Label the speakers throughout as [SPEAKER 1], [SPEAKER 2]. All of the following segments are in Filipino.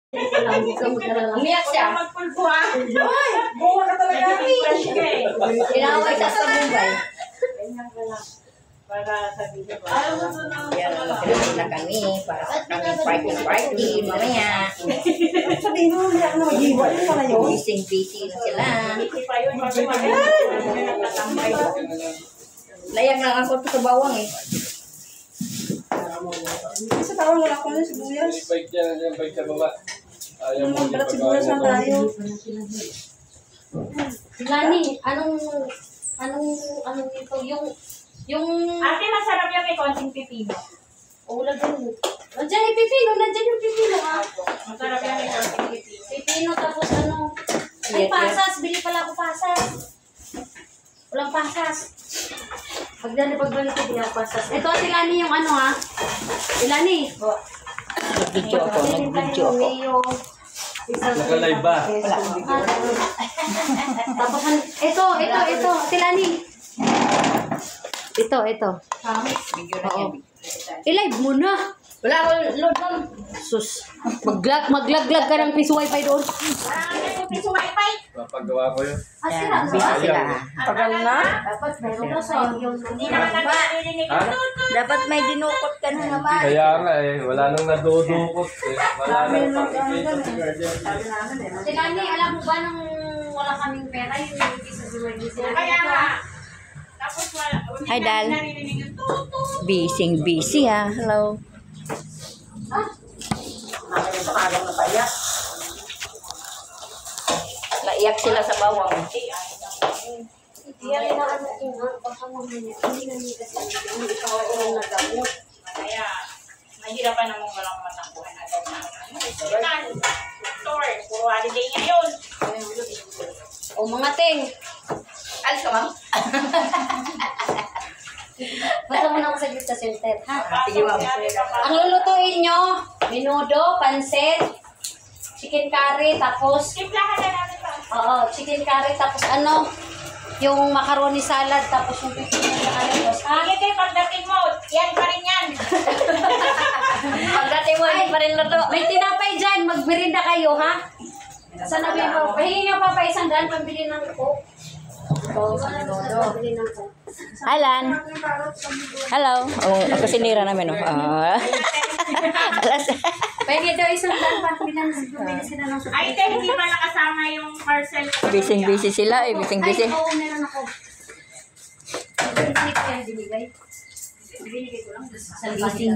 [SPEAKER 1] Umiyak siya.
[SPEAKER 2] Ay, buwa ka talaga.
[SPEAKER 1] Inaway siya sa Mumbai.
[SPEAKER 3] Para sabihin ko.
[SPEAKER 1] Yan, pinagin na kami para sa kami party. Mamaya.
[SPEAKER 2] Sabihin mo, hindi ako na mag-iwa. Ano pala yun?
[SPEAKER 1] Busy na sila.
[SPEAKER 3] Hindi pa yun.
[SPEAKER 1] Layang lang ako sa bawang eh.
[SPEAKER 2] Sa tawang wala ko na sibuyas.
[SPEAKER 4] Bike dyan, yung bike sa baba. Ayaw mo
[SPEAKER 2] Yung balat sibuyas na tayo.
[SPEAKER 5] Lani, anong ito? Yung...
[SPEAKER 3] Ate, masarap yung may konting pipino.
[SPEAKER 5] Ulag yun. Nandiyan yung pipino, nandiyan yung pipino ah.
[SPEAKER 3] Masarap yung may konting pipino.
[SPEAKER 5] Pipino tapos ano. Ay, pasas. Bili pala ako pasas. Walang pasas. Pagbalik ko, hindi ako pasas. Ito, si Lani yung ano ha. Si Lani.
[SPEAKER 1] Nag-video ako.
[SPEAKER 4] Naka-live ba?
[SPEAKER 5] Tapos, ito. Si Lani. Ito.
[SPEAKER 1] Video na yan.
[SPEAKER 5] I-live mo na.
[SPEAKER 1] Wala ako load ma'am.
[SPEAKER 5] Sus. Maglaglag ka ng piso wifi doon.
[SPEAKER 3] Yung piso wifi.
[SPEAKER 4] Papagawa ko yun.
[SPEAKER 5] Sira.
[SPEAKER 1] Busy sila.
[SPEAKER 2] Tagal na.
[SPEAKER 5] Dapat meron ka sa yung
[SPEAKER 3] Hindi naman natin naririnig
[SPEAKER 4] Ha?
[SPEAKER 3] yung
[SPEAKER 1] Dapat may dinukot ka na naman.
[SPEAKER 4] Kaya nga eh, wala nang nadudukot eh. Wala nang pakikita si Guardian.
[SPEAKER 5] Si Lani, alam mo ba nung wala kaming pera, yung hindi sa Zuway sila.
[SPEAKER 3] Kaya nga. Tapos wala.
[SPEAKER 1] Hi, Dal.
[SPEAKER 3] Naririnig yung tutut.
[SPEAKER 1] Busy ha. Hello. Naiyak sila sa bawang.
[SPEAKER 5] Hindi yan na ano nga, baka mamaya, hindi na nila kasi hindi ikaw ang nagamot.
[SPEAKER 3] Kaya, mahirapan namang walang matakbuhan na daw na. Hospital, doktor, puro holiday ngayon.
[SPEAKER 5] O mga ting,
[SPEAKER 1] Alis ka ma'am?
[SPEAKER 5] basta mo na ako saglit sa center, ha?
[SPEAKER 1] Sige, ma'am.
[SPEAKER 5] Ang lulutuin nyo, menudo, pansit, chicken curry, tapos,
[SPEAKER 3] Simplahan na natin pa.
[SPEAKER 5] oo, chicken curry, tapos ano, yung macaroni salad, tapos yung pipino na kalos, ha?
[SPEAKER 3] Sige kayo, pagdating mo, yan pa rin yan.
[SPEAKER 1] Pagdating mo, hindi pa rin luto.
[SPEAKER 5] May tinapay dyan, magbirinda kayo, ha? Sana ba mo? Pahingi nyo pa pa isang daan pambili ng coke. Oo, sa menudo. Pambili ng coke.
[SPEAKER 1] Hi, Lan. Hello. Oh, ako sinira namin. Oh. Alas.
[SPEAKER 5] Pahingi daw isang daan pa, bumili sila ng soup.
[SPEAKER 3] Ay, tayo, hindi pa nakasama yung parcel.
[SPEAKER 1] Busy sila eh. Busy.
[SPEAKER 5] Ay, oo, meron ako. Hindi ko yan binigay. Binigay ko lang.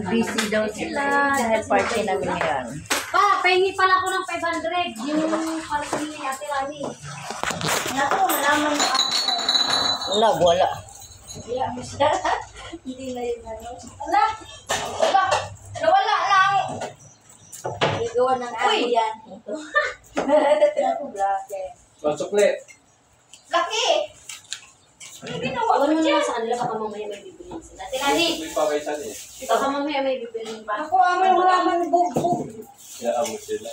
[SPEAKER 1] Busy daw sila. Dahil party namin ngayon.
[SPEAKER 5] Pa, pahingi pala ako ng 500. Yung party ni Ate Rani. Naku, malaman mo ako.
[SPEAKER 1] Wala.
[SPEAKER 5] Hindi na yun ano.
[SPEAKER 1] Wala lang.
[SPEAKER 5] Igawa ng ako yan. Naku, blake.
[SPEAKER 4] Masukli.
[SPEAKER 1] Laki.
[SPEAKER 5] Iwan mo na lang sa kanila, baka mamaya may bibilin sila. Ate Rani,
[SPEAKER 4] May pawaisan eh.
[SPEAKER 5] baka mamaya may bibilin pa.
[SPEAKER 2] Ako amay wala man bugbog.
[SPEAKER 4] Kaya amo sila.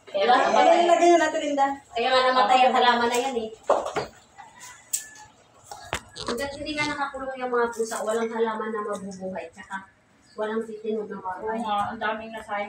[SPEAKER 5] Kaya nga
[SPEAKER 2] Kaya
[SPEAKER 5] namatay.
[SPEAKER 2] nilagay na natin, Linda.
[SPEAKER 5] Kaya nga namatay ang halaman na yan eh. Hanggang hindi nga nakakulong yung mga pusa, walang halaman na mabubuhay. Tsaka walang titinog na
[SPEAKER 3] Oo
[SPEAKER 5] bahay.
[SPEAKER 3] nga, ang daming nasayang.